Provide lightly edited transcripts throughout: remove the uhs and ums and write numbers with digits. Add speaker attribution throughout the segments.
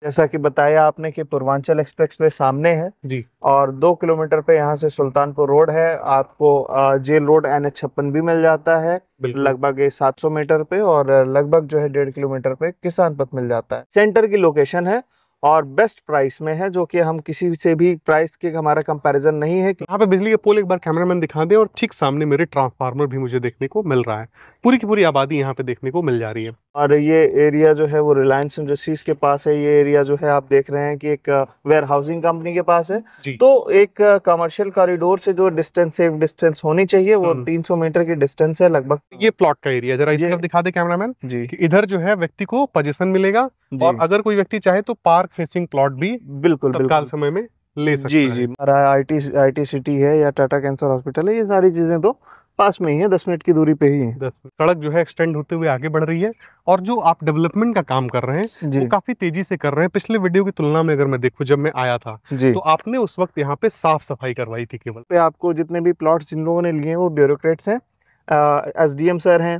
Speaker 1: जैसा कि बताया आपने कि पूर्वांचल एक्सप्रेस वे सामने है
Speaker 2: जी।
Speaker 1: और 2 किलोमीटर पे यहाँ से सुल्तानपुर रोड है। आपको जेल रोड NH56 भी मिल जाता है
Speaker 2: बिल्कुल।
Speaker 1: लगभग 700 मीटर पे, और लगभग जो है 1.5 किलोमीटर पे किसान पथ मिल जाता है। सेंटर की लोकेशन है और बेस्ट प्राइस में है, जो कि हम किसी से भी प्राइस के हमारा कंपैरिजन नहीं है।
Speaker 2: यहाँ पे बिजली के पोल एक बार कैमरामैन दिखा दे, और ठीक सामने मेरे ट्रांसफार्मर भी मुझे देखने को मिल रहा है। पूरी की पूरी आबादी यहाँ पे देखने को मिल जा रही है।
Speaker 1: और ये एरिया जो है वो रिलायंस इंडस्ट्रीज के पास है। ये एरिया जो है आप देख रहे हैं कि एक वेयर हाउसिंग कंपनी के पास है।
Speaker 2: जी।
Speaker 1: तो एक कमर्शियल कॉरिडोर से जो डिस्टेंस, सेफ डिस्टेंस होनी चाहिए, वो 300 मीटर की डिस्टेंस है लगभग।
Speaker 2: ये प्लॉट का एरिया जरा इस
Speaker 1: ये
Speaker 2: तरफ दिखा दे कैमरामैन
Speaker 1: जी
Speaker 2: कि इधर जो है व्यक्ति को पोजीशन मिलेगा,
Speaker 1: जी
Speaker 2: और अगर कोई व्यक्ति चाहे तो पार्क फेसिंग प्लॉट भी
Speaker 1: बिल्कुल
Speaker 2: तत्काल
Speaker 1: बिल्कुल
Speaker 2: समय में ले
Speaker 1: जी
Speaker 2: सकता
Speaker 1: जी।
Speaker 2: है।
Speaker 1: हमारा आईटी सिटी है या टाटा कैंसर हॉस्पिटल है, ये सारी चीजें तो पास में ही है, 10 मिनट की दूरी पे ही है।
Speaker 2: 10 सड़क जो है एक्सटेंड होते हुए आगे बढ़ रही है, और जो आप डेवलपमेंट का काम कर रहे हैं
Speaker 1: जी
Speaker 2: वो काफी तेजी से कर रहे हैं। पिछले वीडियो की तुलना में अगर मैं देखूं, जब मैं आया था
Speaker 1: जी।
Speaker 2: तो आपने उस वक्त यहाँ पे साफ सफाई करवाई थी केवल।
Speaker 1: पे आपको जितने भी प्लॉट्स जिन लोगों ने लिए हैं वो ब्यूरोक्रेट्स हैं, SDM सर हैं,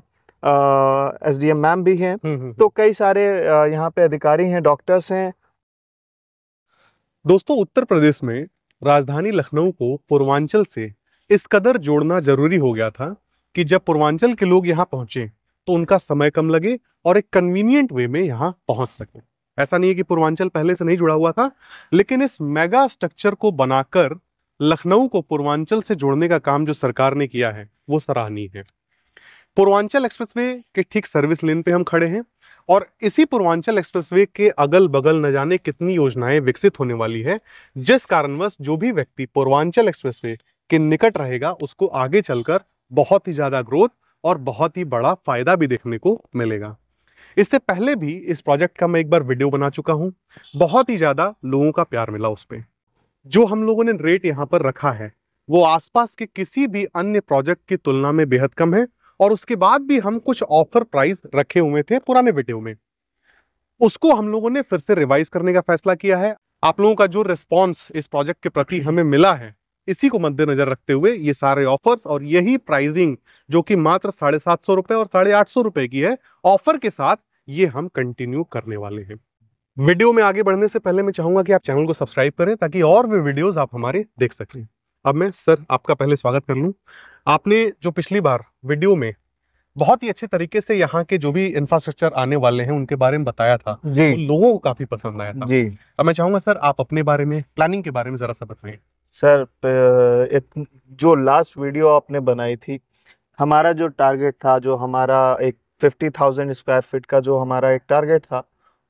Speaker 1: SDM मैम भी हैं, तो कई सारे यहाँ पे अधिकारी हैं, डॉक्टर्स हैं।
Speaker 2: दोस्तों, उत्तर प्रदेश में राजधानी लखनऊ को पूर्वांचल से इस कदर जोड़ना जरूरी हो गया था कि जब पूर्वांचल के लोग यहाँ पहुंचे तो उनका समय कम लगे और एक कन्वीनियंट वे में यहाँ पहुंच सके। ऐसा नहीं है कि पूर्वांचल पहले से नहीं जुड़ा हुआ था, लेकिन इस मेगा स्ट्रक्चर को बनाकर लखनऊ को पूर्वांचल से जोड़ने का काम जो सरकार ने किया है वो सराहनीय है। पूर्वांचल एक्सप्रेसवे के ठीक सर्विस लेन पे हम खड़े हैं, और इसी पूर्वांचल एक्सप्रेसवे के अगल बगल न जाने कितनी योजनाएं विकसित होने वाली है, जिस कारणवश जो भी व्यक्ति पूर्वांचल एक्सप्रेसवे के निकट रहेगा उसको आगे चलकर बहुत ही ज्यादा ग्रोथ और बहुत ही बड़ा फायदा भी देखने को मिलेगा। इससे पहले भी इस प्रोजेक्ट का मैं एक बार वीडियो बना चुका हूं, बहुत ही ज्यादा लोगों का प्यार मिला उस पे। जो हम लोगों ने रेट यहां पर रखा है वो आसपास के किसी भी अन्य प्रोजेक्ट की तुलना में बेहद कम है, और उसके बाद भी हम कुछ ऑफर प्राइस रखे हुए थे पुराने वीडियो में, उसको हम लोगों ने फिर से रिवाइज करने का फैसला किया है। आप लोगों का जो रिस्पॉन्स इस प्रोजेक्ट के प्रति हमें मिला है, इसी को मद्देनजर रखते हुए ये सारे ऑफर्स और यही प्राइसिंग, जो कि मात्र 750 रुपए और 850 रुपए की है, ऑफर के साथ ये हम कंटिन्यू करने वाले हैं। वीडियो में आगे बढ़ने से पहले मैं चाहूंगा कि आप चैनल को सब्सक्राइब करें ताकि और भी वीडियोस आप हमारे देख सकें। अब मैं सर आपका पहले स्वागत कर लूं। आपने जो पिछली बार वीडियो में बहुत ही अच्छे तरीके से यहाँ के जो भी इंफ्रास्ट्रक्चर आने वाले हैं उनके बारे में बताया था,
Speaker 1: जी
Speaker 2: वो लोगों को काफी पसंद आया था।
Speaker 1: जी
Speaker 2: अब मैं चाहूंगा सर आप अपने बारे में, प्लानिंग के बारे में जरा सा बताएं।
Speaker 1: सर, जो लास्ट वीडियो आपने बनाई थी, हमारा जो टारगेट था, जो हमारा एक 50,000 स्क्वायर फीट का जो हमारा एक टारगेट था,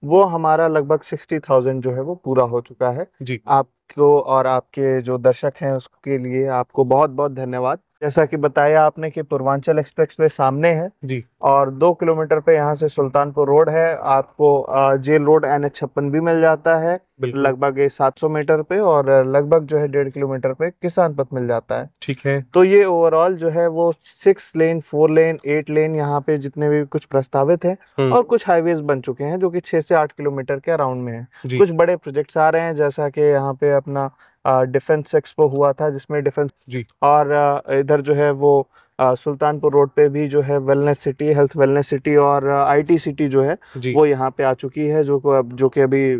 Speaker 1: वो हमारा लगभग 60,000 जो है वो पूरा हो चुका है।
Speaker 2: जी।
Speaker 1: आपको और आपके जो दर्शक हैं उसके लिए आपको बहुत बहुत धन्यवाद। जैसा कि बताया आपने कि पूर्वांचल एक्सप्रेस वे सामने है
Speaker 2: जी।
Speaker 1: और 2 किलोमीटर पे यहाँ से सुल्तानपुर रोड है। आपको जेल रोड NH56 भी मिल जाता है
Speaker 2: बिल्कुल।
Speaker 1: लगभग 700 मीटर पे, और लगभग जो है 1.5 किलोमीटर पे किसान पथ मिल जाता है।
Speaker 2: ठीक है।
Speaker 1: तो ये ओवरऑल जो है वो 6 लेन, 4 लेन, 8 लेन यहाँ पे जितने भी कुछ प्रस्तावित हैं, और कुछ हाईवेज बन चुके हैं जो कि 6 से 8 किलोमीटर के अराउंड में है।
Speaker 2: जी।
Speaker 1: कुछ बड़े प्रोजेक्ट्स आ रहे हैं, जैसा कि यहाँ पे अपना डिफेंस एक्सपो हुआ था जिसमें डिफेंस,
Speaker 2: जी।
Speaker 1: और इधर जो है वो सुल्तानपुर रोड पे भी जो है wellness city, health wellness city और IT सिटी जो है
Speaker 2: जी।
Speaker 1: वो यहाँ पे आ चुकी है, जो कि अभी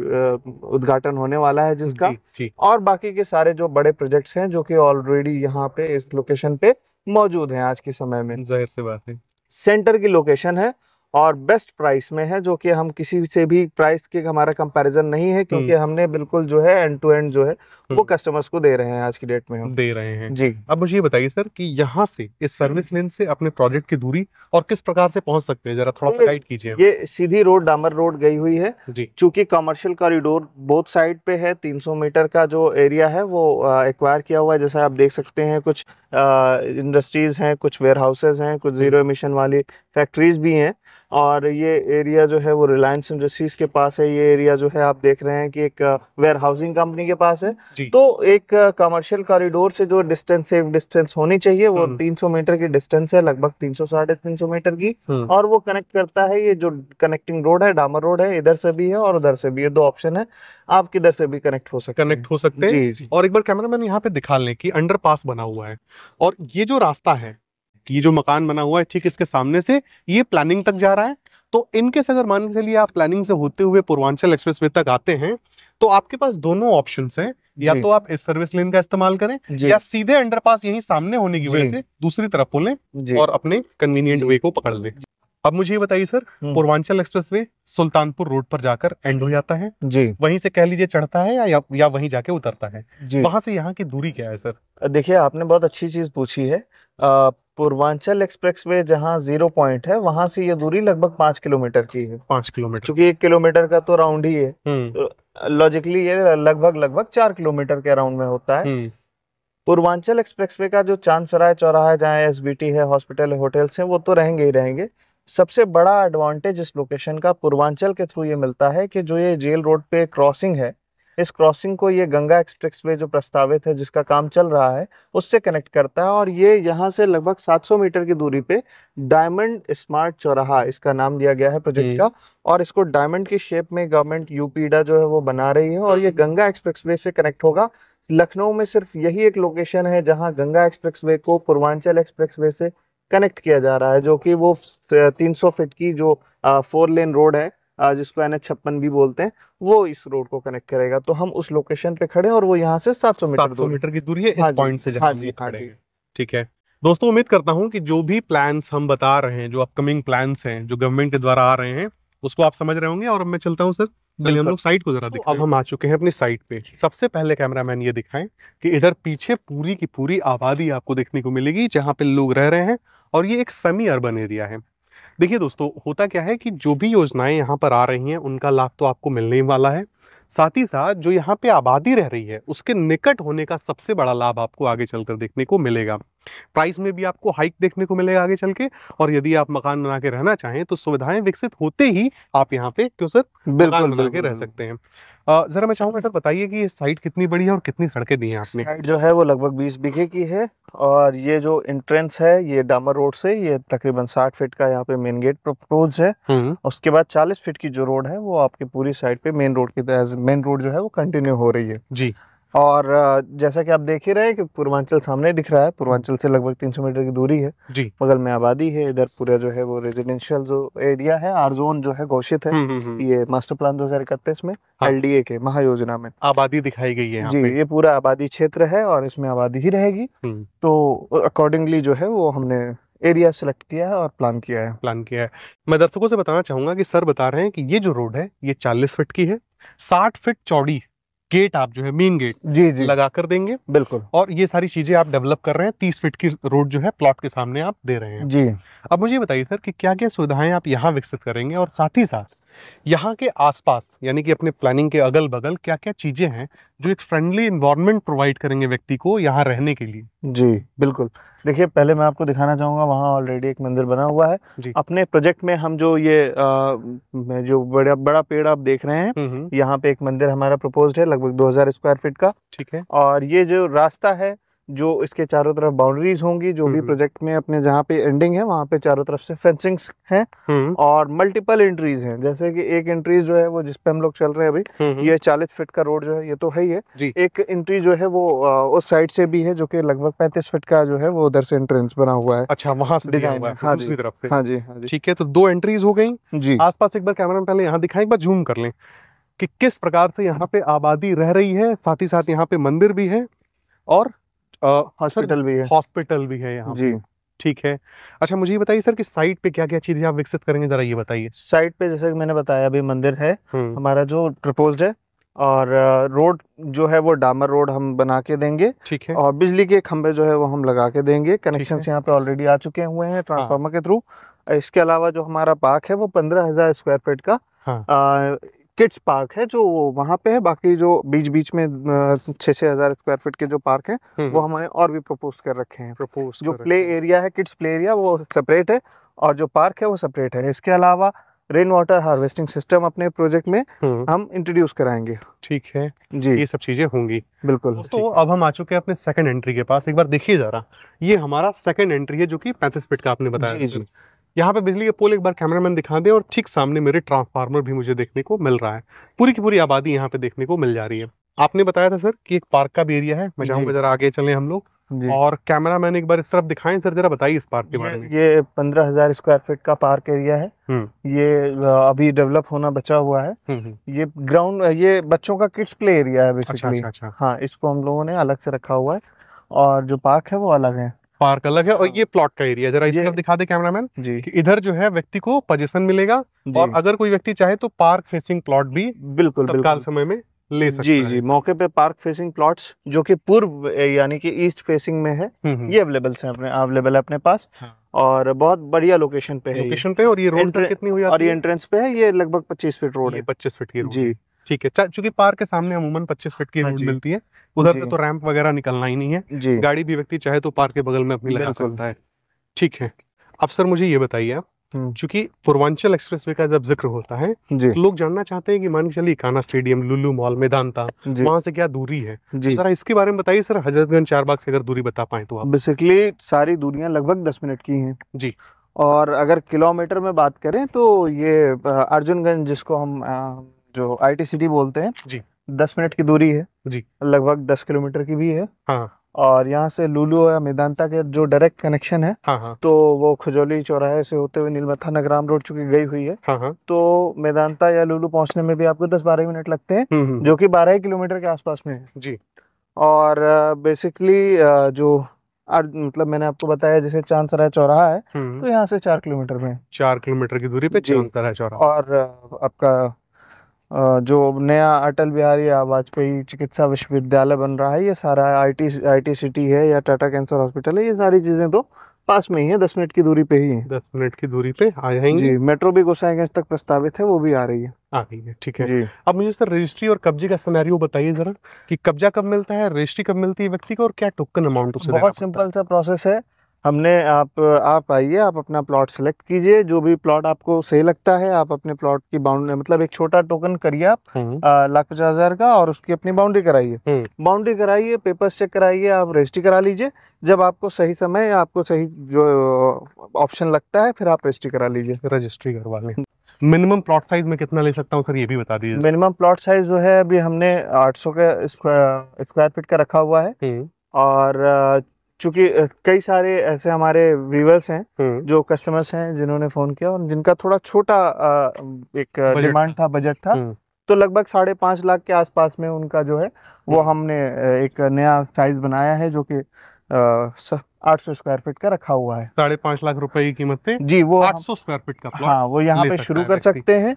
Speaker 1: उद्घाटन होने वाला है जिसका।
Speaker 2: जी। जी।
Speaker 1: और बाकी के सारे जो बड़े प्रोजेक्ट्स हैं जो कि ऑलरेडी यहाँ पे इस लोकेशन पे मौजूद हैं आज के समय में।
Speaker 2: जाहिर सी बात है।
Speaker 1: सेंटर की लोकेशन है और बेस्ट प्राइस में है, जो कि हम किसी से भी प्राइस के हमारा कंपैरिजन नहीं है, क्योंकि हमने बिल्कुल जो है एंड टू एंड जो है वो कस्टमर्स को दे रहे हैं आज की डेट में हम
Speaker 2: दे रहे हैं
Speaker 1: जी।
Speaker 2: अब मुझे ये बताइए सर कि यहाँ से इस सर्विस लेन से अपने प्रोजेक्ट की दूरी और किस प्रकार से पहुंच सकते हैं, जरा थोड़ा सा गाइड कीजिए।
Speaker 1: ये सीधी रोड, डामर रोड गई हुई है
Speaker 2: जी।
Speaker 1: चूंकि कमर्शियल कॉरिडोर बोथ साइड पे है। 300 मीटर का जो एरिया है वो एक्वायर किया हुआ है, जैसा आप देख सकते हैं। कुछ इंडस्ट्रीज हैं, कुछ वेयर हाउसेज हैं, कुछ जीरो एमिशन वाली फैक्ट्रीज भी हैं, और ये एरिया जो है वो रिलायंस इंडस्ट्रीज के पास है। ये एरिया जो है आप देख रहे हैं कि एक वेयर हाउसिंग कंपनी के पास है। तो एक कमर्शियल कॉरिडोर से जो डिस्टेंस, सेफ डिस्टेंस होनी चाहिए, वो 300 मीटर की डिस्टेंस है, लगभग 300 साढ़े 300 मीटर की, और वो कनेक्ट करता है। ये जो कनेक्टिंग रोड है, डामर रोड है, इधर से भी है और उधर से भी है, 2 ऑप्शन है, आप किधर से भी कनेक्ट हो सकते हैं।
Speaker 2: जी, जी। और एक बार कैमरामैन यहाँ पे दिखा लें कि अंडरपास बना हुआ है, और ये जो रास्ता है, ये जो मकान बना हुआ है, ठीक इसके सामने से ये प्लानिंग तक जा रहा है, तो इनकेस अगर मान के चलिए आप प्लानिंग से होते हुए पूर्वांचल एक्सप्रेसवे तक आते हैं, तो आपके पास दोनों ऑप्शंस हैं, या
Speaker 1: जी
Speaker 2: तो आप इस सर्विस लेन का इस्तेमाल करें,
Speaker 1: जी
Speaker 2: या सीधे अंडरपास यहीं सामने होने की वजह
Speaker 1: जी
Speaker 2: से दूसरी तरफ हो लें
Speaker 1: जी
Speaker 2: और अपने कन्वीनियंट
Speaker 1: जी
Speaker 2: वे को पकड़ लें। अब मुझे ये बताइए sir, Purvanchal expressway Sultanpur road पर जाकर एंड हो जाता है,
Speaker 1: जी
Speaker 2: वहीं से कह लीजिए चढ़ता है या वहीं जाके उतरता है,
Speaker 1: जी।
Speaker 2: वहां से यहाँ की दूरी क्या है सर?
Speaker 1: देखिए, आपने बहुत अच्छी चीज पूछी है। पूर्वांचल एक्सप्रेसवे जहाँ 0 पॉइंट है, वहां से ये दूरी लगभग 5 किलोमीटर की है।
Speaker 2: 5 किलोमीटर।
Speaker 1: क्योंकि 1 किलोमीटर का तो राउंड ही है, तो लॉजिकली ये लगभग लगभग 4 किलोमीटर के राउंड में होता है। पूर्वांचल एक्सप्रेसवे का जो चांदसराय चौराहा है, जहाँ एसबीटी है, हॉस्पिटल है, होटल्स हैं, वो तो रहेंगे ही रहेंगे। सबसे बड़ा एडवांटेज इस लोकेशन का पूर्वांचल के थ्रू ये मिलता है कि जो ये जेल रोड पे क्रॉसिंग है, इस क्रॉसिंग को ये गंगा एक्सप्रेसवे जो प्रस्तावित है, जिसका काम चल रहा है, उससे कनेक्ट करता है। और ये यहाँ से लगभग 700 मीटर की दूरी पे डायमंड स्मार्ट चौराहा, इसका नाम दिया गया है प्रोजेक्ट का। और इसको डायमंड की शेप में गवर्नमेंट यूपीडा जो है वो बना रही है, और ये गंगा एक्सप्रेसवे से कनेक्ट होगा। लखनऊ में सिर्फ यही एक लोकेशन है जहां गंगा एक्सप्रेसवे को पूर्वांचल एक्सप्रेसवे से कनेक्ट किया जा रहा है, जो कि वो 300 फीट की जो 4 लेन रोड है, जिसको NH56 भी बोलते हैं, वो इस रोड को कनेक्ट करेगा। तो हम उस लोकेशन पे खड़े हैं और वो यहाँ से 700
Speaker 2: मीटर की दूरी है
Speaker 1: हाँ
Speaker 2: इस पॉइंट से जहां
Speaker 1: हाँ
Speaker 2: हम
Speaker 1: जी
Speaker 2: लोग
Speaker 1: हाँ
Speaker 2: खड़े
Speaker 1: जी।
Speaker 2: हैं। ठीक है दोस्तों, उम्मीद करता हूं कि जो भी प्लान्स हम बता रहे हैं, जो अपकमिंग प्लान्स हैं जो गवर्नमेंट के द्वारा आ रहे हैं, उसको आप समझ रहे होंगे। और अब मैं चलता हूं सर, चलिए हम लोग साइट को जरा दिखाएं। अब हम आ चुके हैं अपनी साइट पे। सबसे पहले कैमरामैन ये दिखाएं कि इधर पीछे पूरी की पूरी आबादी आपको देखने को मिलेगी जहां पे लोग रह रहे हैं, और ये एक सेमी अर्बन एरिया है। देखिए दोस्तों, होता क्या है कि जो भी योजनाएं यहाँ पर आ रही हैं उनका लाभ तो आपको मिलने ही वाला है, साथ ही साथ जो यहाँ पे आबादी रह रही है उसके निकट होने का सबसे बड़ा लाभ आपको आगे चलकर देखने को मिलेगा। प्राइस में भी आपको हाइक देखने को मिलेगा आगे चल के। और यदि आप मकान बना के रहना चाहें तो सुविधाएं विकसित होते ही आप यहाँ पे क्यों सर मकान बना के रह सकते हैं। जरा मैं चाहूंगा सर, बताइए कि ये साइट कितनी बड़ी है और कितनी सड़कें दी हैं आपने?
Speaker 1: साइट जो है वो लगभग 20 बीघे की है, और ये जो एंट्रेंस है ये डामर रोड से, ये तकरीबन 60 फीट का यहाँ पे मेन गेट प्रपोज है। उसके बाद 40 फीट की जो रोड है वो आपकी पूरी साइड पे मेन रोड की मेन रोड जो है वो कंटिन्यू हो रही है
Speaker 2: जी।
Speaker 1: और जैसा कि आप देख ही रहे हैं कि पूर्वांचल सामने दिख रहा है, पूर्वांचल से लगभग 300 मीटर की दूरी है
Speaker 2: जी।
Speaker 1: बगल में आबादी है। इधर पूरा जो है वो रेजिडेंशियल जो एरिया है, आर जोन जो है घोषित है। ये मास्टर प्लान 2031 में LDA के महायोजना में
Speaker 2: आबादी दिखाई गई है यहाँ
Speaker 1: जी।
Speaker 2: पे।
Speaker 1: ये पूरा आबादी क्षेत्र है और इसमें आबादी ही रहेगी। तो अकॉर्डिंगली जो है वो हमने एरिया सेलेक्ट किया है और प्लान किया है।
Speaker 2: मैं दर्शकों से बताना चाहूंगा कि सर बता रहे हैं कि ये जो रोड है ये 40 फीट की है, 60 फीट चौड़ी गेट आप जो है मेन गेट
Speaker 1: जी
Speaker 2: लगा कर देंगे।
Speaker 1: बिल्कुल।
Speaker 2: और ये सारी चीजें आप डेवलप कर रहे हैं, 30 फीट की रोड जो है प्लॉट के सामने आप दे रहे हैं
Speaker 1: जी।
Speaker 2: अब मुझे बताइए सर कि क्या क्या सुविधाएं आप यहाँ विकसित करेंगे, और साथ ही साथ यहाँ के आसपास यानी कि अपने प्लानिंग के अगल बगल क्या क्या चीजें हैं जो एक फ्रेंडली एनवायरनमेंट प्रोवाइड करेंगे व्यक्ति को यहाँ रहने के लिए?
Speaker 1: जी बिल्कुल। देखिए, पहले मैं आपको दिखाना चाहूंगा, वहाँ ऑलरेडी एक मंदिर बना हुआ है
Speaker 2: जी।
Speaker 1: अपने प्रोजेक्ट में हम जो ये जो बड़ा पेड़ आप देख रहे हैं, यहाँ पे एक मंदिर हमारा प्रपोज्ड है लगभग 2000 स्क्वायर फीट का।
Speaker 2: ठीक है।
Speaker 1: और ये जो रास्ता है, जो इसके चारों तरफ बाउंड्रीज होंगी, जो भी प्रोजेक्ट में अपने जहाँ पे एंडिंग है वहाँ पे चारों तरफ से फेंसिंग्स हैं और मल्टीपल एंट्रीज हैं। जैसे कि एक एंट्री जो है वो जिस पे हम लोग चल रहे हैं अभी, ये 40 फीट का रोड जो है ये तो है ही है। एक एंट्री जो है वो उस साइड से भी है, जो कि लगभग 35 फीट का जो है वो उधर से एंट्रेंस बना हुआ है।
Speaker 2: अच्छा, वहां से
Speaker 1: डिजाइन है। हाँ
Speaker 2: दूसरी तरफ से।
Speaker 1: हाँ जी हाँ जी।
Speaker 2: ठीक है, तो 2 एंट्रीज हो गई
Speaker 1: जी।
Speaker 2: आसपास। एक बार कैमरा में पहले यहाँ दिखाएं, एक बार जूम कर लें कि किस प्रकार से यहाँ पे आबादी रह रही है, साथ ही साथ यहाँ पे मंदिर भी है और
Speaker 1: हॉस्पिटल भी है
Speaker 2: यहाँ
Speaker 1: जी।
Speaker 2: ठीक है। अच्छा, मुझे ये बताइए सर कि साइट पे क्या क्या चीजें आप विकसित करेंगे, जरा ये बताइए।
Speaker 1: साइट पे जैसे कि मैंने बताया, अभी मंदिर है हमारा जो प्रपोज्ड है, और रोड जो है वो डामर रोड हम बना के देंगे।
Speaker 2: ठीक है।
Speaker 1: और बिजली के खंभे जो है वो हम लगा के देंगे। कनेक्शन यहाँ पे ऑलरेडी आ चुके हुए हैं ट्रांसफार्मर के थ्रू। इसके अलावा जो हमारा पार्क है वो 15,000 स्क्वायर फीट का किड्स पार्क है जो वहाँ पे है। बाकी जो बीच बीच में 6-6 हजार स्क्वायर फीट के जो पार्क है वो हमारे और भी प्रपोज कर रखे हैं। जो प्ले एरिया है, किड्स प्ले एरिया, वो सेपरेट है और जो पार्क है वो सेपरेट है। इसके अलावा रेन वाटर हार्वेस्टिंग सिस्टम अपने प्रोजेक्ट में हम इंट्रोड्यूस कराएंगे।
Speaker 2: ठीक है
Speaker 1: जी,
Speaker 2: ये सब चीजें होंगी
Speaker 1: बिल्कुल।
Speaker 2: तो अब हम आ चुके हैं अपने सेकंड एंट्री के पास। एक बार देखिए जरा, ये हमारा सेकंड एंट्री है जो कि 35 फीट का आपने बताया। यहाँ पे बिजली के पोल एक बार कैमरामैन दिखा दे, और ठीक सामने मेरे ट्रांसफार्मर भी मुझे देखने को मिल रहा है। पूरी की पूरी आबादी यहाँ पे देखने को मिल जा रही है। आपने बताया था सर कि एक पार्क का भी एरिया है। मैं चाहूंगा जरा आगे चलें हम लोग।
Speaker 1: जी।
Speaker 2: और कैमरामैन एक बार इस तरफ दिखाएं सर, जरा बताइए इस पार्क के बारे में।
Speaker 1: ये 15,000 स्क्वायर फीट का पार्क एरिया है। ये अभी डेवलप होना बचा हुआ है। ये ग्राउंड, ये बच्चों का किड्स प्ले एरिया है बेसिकली।
Speaker 2: अच्छा।
Speaker 1: हाँ, इसको हम लोगों ने अलग से रखा हुआ है और जो पार्क है वो अलग है।
Speaker 2: पार्क अलग है और ये प्लॉट का एरिया, जरा इस
Speaker 1: ये
Speaker 2: तरफ दिखा दे कैमरामैन
Speaker 1: जी
Speaker 2: कि इधर जो है व्यक्ति को पोजीशन मिलेगा
Speaker 1: जी।
Speaker 2: और अगर कोई व्यक्ति चाहे तो पार्क फेसिंग प्लॉट भी
Speaker 1: बिल्कुल
Speaker 2: तत्काल
Speaker 1: बिल्कुल
Speaker 2: समय में ले सकता
Speaker 1: जी
Speaker 2: है।
Speaker 1: जी। मौके पे पार्क फेसिंग प्लॉट्स जो कि पूर्व यानी कि ईस्ट फेसिंग में है, ये अवेलेबल है अपने पास।
Speaker 2: हाँ।
Speaker 1: और बहुत बढ़िया लोकेशन पे है
Speaker 2: लोकेशन पे। और ये रोड पर कितनी हुई
Speaker 1: और ये एंट्रेंस पे है, ये लगभग 25 फीट रोड है।
Speaker 2: 25 फीट की रोड
Speaker 1: जी।
Speaker 2: ठीक है, चूंकि पार्क के सामने अमूमन 25 फीट की
Speaker 1: हाँ
Speaker 2: रोड
Speaker 1: जी।
Speaker 2: मिलती है, उधर
Speaker 1: जी।
Speaker 2: से तो रैंप वगैरह निकलना ही नहीं है,
Speaker 1: जी
Speaker 2: गाड़ी भी व्यक्ति चाहे तो पार्क के बगल में अपनी लगा
Speaker 1: बिल्कुल।
Speaker 2: सकता है। ठीक है, अब सर मुझे ये बताइए आप, चूंकि पूर्वांचल एक्सप्रेसवे का जब जिक्र होता है
Speaker 1: जी
Speaker 2: तो लोग जानना चाहते हैं कि मान के चलिए कान्हा स्टेडियम, लुलु मॉल, मेदांता,
Speaker 1: जी
Speaker 2: वहां से क्या दूरी है,
Speaker 1: जी।
Speaker 2: जरा इसके बारे में बताइए सर। हजरतगंज चारबाग से अगर दूरी बता पाए तो आप।
Speaker 1: बेसिकली सारी दूरियां लगभग 10 मिनट की हैं
Speaker 2: जी।
Speaker 1: और अगर किलोमीटर में बात करें तो ये अर्जुनगंज, जिसको हम जो ITCT बोलते हैं
Speaker 2: जी,
Speaker 1: 10 मिनट की दूरी है
Speaker 2: जी।
Speaker 1: लगभग, 10 किलोमीटर की भी है।
Speaker 2: हाँ
Speaker 1: और यहाँ से लुलु या मेदांता के जो डायरेक्ट कनेक्शन है,
Speaker 2: हाँ
Speaker 1: तो वो खुजौली चौराहे से होते हुए नीलमत्था नगराम रोड चुकी गई हुई है।
Speaker 2: हाँ।
Speaker 1: तो मेदांता या लुलु पहुंचने में भी आपको 10-12 मिनट लगते हैं, जो कि 12 किलोमीटर के आसपास में है।
Speaker 2: जी।
Speaker 1: और बेसिकली जो मतलब मैंने आपको बताया जैसे चांदसराय चौराहा है, तो यहाँ से 4 किलोमीटर में
Speaker 2: 4 किलोमीटर की दूरी पे चांदसराय चौराहा।
Speaker 1: और आपका जो नया अटल बिहारी वाजपेयी चिकित्सा विश्वविद्यालय बन रहा है, ये सारा ITCT है या टाटा कैंसर हॉस्पिटल है, ये सारी चीजें तो पास में ही है, 10 मिनट की दूरी पे ही है।
Speaker 2: 10 मिनट की दूरी पे आ जाएंगे
Speaker 1: जी। मेट्रो भी गोसाईगंज तक प्रस्तावित है, वो भी आ रही है।
Speaker 2: आ गई है, ठीक है।
Speaker 1: जी।
Speaker 2: अब मुझे सर रजिस्ट्री और कब्जे का सिनेरियो बताइए जरा, कि कब्जा कब मिलता है, रजिस्ट्री कब मिलती है व्यक्ति को, और क्या टोकन अमाउंट उसे देना
Speaker 1: बहुत
Speaker 2: पड़ता है?
Speaker 1: सिंपल सा प्रोसेस है। हमने आप आइए, आप अपना प्लॉट सेलेक्ट कीजिए, जो भी प्लॉट आपको सही लगता है आप अपने प्लॉट की बाउंड्री, मतलब एक छोटा टोकन करिए आप 1,50,000 का, और उसकी अपनी बाउंड्री कराइए। बाउंड्री कराइए, पेपर्स चेक कराइए, आप रजिस्ट्री करा लीजिए। जब आपको सही समय या आपको सही जो ऑप्शन लगता है, फिर आप रजिस्ट्री करा लीजिए।
Speaker 2: रजिस्ट्री करवा लें। मिनिमम प्लॉट साइज में कितना ले सकता हूँ सर, ये भी बता दीजिए।
Speaker 1: मिनिमम प्लॉट साइज जो है अभी हमने 800 के स्क्वायर फीट का रखा हुआ है। और चूंकि कई सारे ऐसे हमारे व्यूअर्स हैं, जो कस्टमर्स हैं जिन्होंने फोन किया और जिनका थोड़ा छोटा एक डिमांड था, बजट था, तो लगभग 5.5 लाख के आसपास में उनका जो है वो हमने एक नया साइज बनाया है, जो कि 800 स्क्वायर फीट का रखा हुआ है।
Speaker 2: 5.5 लाख रुपए की कीमत पे
Speaker 1: जी, वो
Speaker 2: 800 स्क्वायर फीट का प्लॉट,
Speaker 1: हाँ, वो यहाँ पे शुरू कर सकते हैं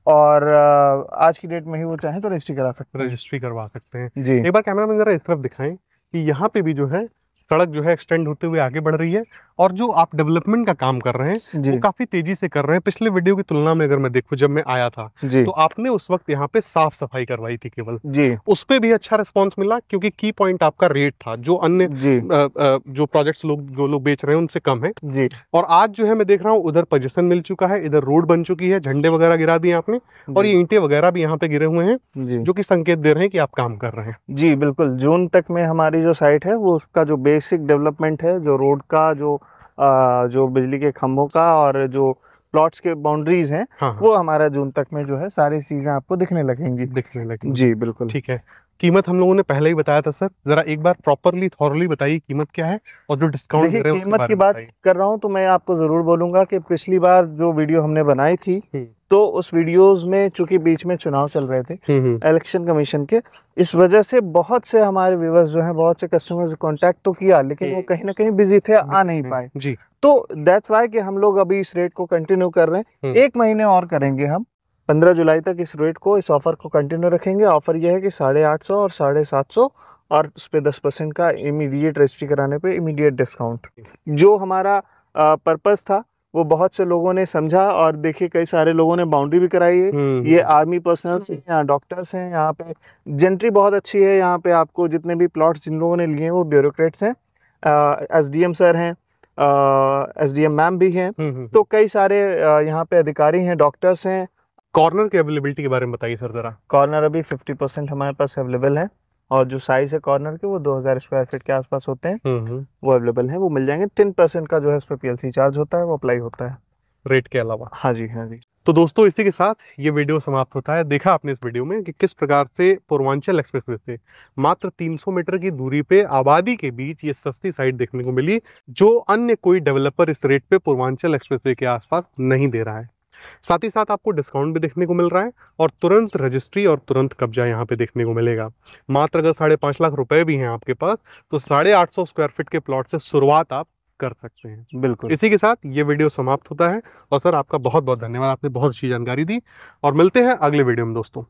Speaker 1: और आज की डेट में ही वो चाहें तो रजिस्ट्री करा सकते हैं,
Speaker 2: रजिस्ट्री करवा सकते हैं।
Speaker 1: जी।
Speaker 2: एक बार कैमरामैन जरा इस तरफ दिखाएं कि यहाँ पे भी जो है सड़क जो है एक्सटेंड होते हुए आगे बढ़ रही है, और जो आप डेवलपमेंट का काम कर रहे हैं वो काफी तेजी से कर रहे हैं। पिछले वीडियो की तुलना में अगर मैं देखूं, जब मैं आया था तो आपने उस वक्त यहाँ पे साफ सफाई करवाई थी केवल, उस पे भी अच्छा रिस्पांस मिला, क्योंकि की पॉइंट आपका रेट था जो अन्य जो प्रोजेक्ट्स जो लोग बेच रहे हैं उनसे कम है। और आज जो है मैं देख रहा हूँ उधर पोजीशन मिल चुका है, इधर रोड बन चुकी है, झंडे वगैरह गिरा दिए आपने, और ये ईंटें वगैरह भी यहाँ पे गिरे हुए हैं, जो कि संकेत दे रहे हैं कि आप काम कर रहे हैं।
Speaker 1: जी बिल्कुल, जून तक में हमारी जो साइट है वो उसका जो बेसिक डेवलपमेंट है, जो रोड का, जो बिजली के खंभों का, और जो प्लॉट्स के बाउंड्रीज हैं, वो हमारा जून तक में जो है सारी चीजें आपको दिखने लगेंगी। जी बिल्कुल।
Speaker 2: ठीक है, कीमत हम लोगों ने पहले ही बताया था सर, जरा एक बार प्रॉपरली थॉरली बताइए कीमत क्या है, और जो डिस्काउंट दे रहे हैं
Speaker 1: कीमत की बात कर रहा हूँ तो मैं आपको जरूर बोलूंगा कि पिछली बार जो वीडियो हमने बनाई थी, तो उस वीडियोस में चूंकि बीच में चुनाव चल रहे थे इलेक्शन कमीशन के, इस वजह से बहुत से हमारे व्यूअर्स जो हैं, बहुत से कस्टमर्स कांटेक्ट तो किया, लेकिन वो कहीं ना कहीं बिजी थे, आ नहीं पाए
Speaker 2: जी। तो
Speaker 1: दैट्स व्हाई कि हम लोग अभी इस रेट को कंटिन्यू कर रहे हैं, 1 महीने और करेंगे हम, 15 जुलाई तक इस रेट को, इस ऑफर को कंटिन्यू रखेंगे। ऑफर यह है कि 850 और 750, और उस पर 10% का इमीडिएट रजिस्ट्री कराने पे इमीडिएट डिस्काउंट। जो हमारा पर्पस था वो बहुत से लोगों ने समझा, और देखिए कई सारे लोगों ने बाउंड्री भी कराई है। ये आर्मी पर्सनल्स हैं, यहाँ डॉक्टर्स हैं, यहाँ पे जेंट्री बहुत अच्छी है। यहाँ पे आपको जितने भी प्लॉट्स जिन लोगों ने लिए हैं वो ब्यूरोक्रेट्स हैं, SDM सर हैं, SDM मैम भी हैं, तो कई सारे यहाँ पे अधिकारी हैं, डॉक्टर्स हैं।
Speaker 2: कॉर्नर की अवेलेबिलिटी के बारे में बताइए सर जरा।
Speaker 1: कॉर्नर अभी 50% हमारे पास अवेलेबल है, और जो साइज है कॉर्नर के वो 2000 स्क्वायर फीट के आसपास होते हैं, वो अवेलेबल है, वो मिल जाएंगे। 10% का जो है उस पर PLC चार्ज होता है, वो अप्लाई होता है
Speaker 2: रेट के अलावा।
Speaker 1: हाँ जी, हाँ जी।
Speaker 2: तो दोस्तों इसी के साथ ये वीडियो समाप्त होता है। देखा आपने इस वीडियो में कि किस प्रकार से पूर्वांचल एक्सप्रेसवे से मात्र 300 मीटर की दूरी पे आबादी के बीच ये सस्ती साइट देखने को मिली, जो अन्य कोई डेवलपर इस रेट पे पूर्वांचल एक्सप्रेसवे के आसपास नहीं दे रहा है। साथ ही साथ आपको डिस्काउंट भी देखने को मिल रहा है और तुरंत रजिस्ट्री और तुरंत कब्जा यहाँ पे देखने को मिलेगा। मात्र अगर 5.5 लाख रुपए भी हैं आपके पास तो 850 स्क्वायर फीट के प्लॉट से शुरुआत आप कर सकते हैं।
Speaker 1: बिल्कुल।
Speaker 2: इसी के साथ ये वीडियो समाप्त होता है और सर आपका बहुत बहुत धन्यवाद, आपने बहुत अच्छी जानकारी दी और मिलते हैं अगले वीडियो में दोस्तों।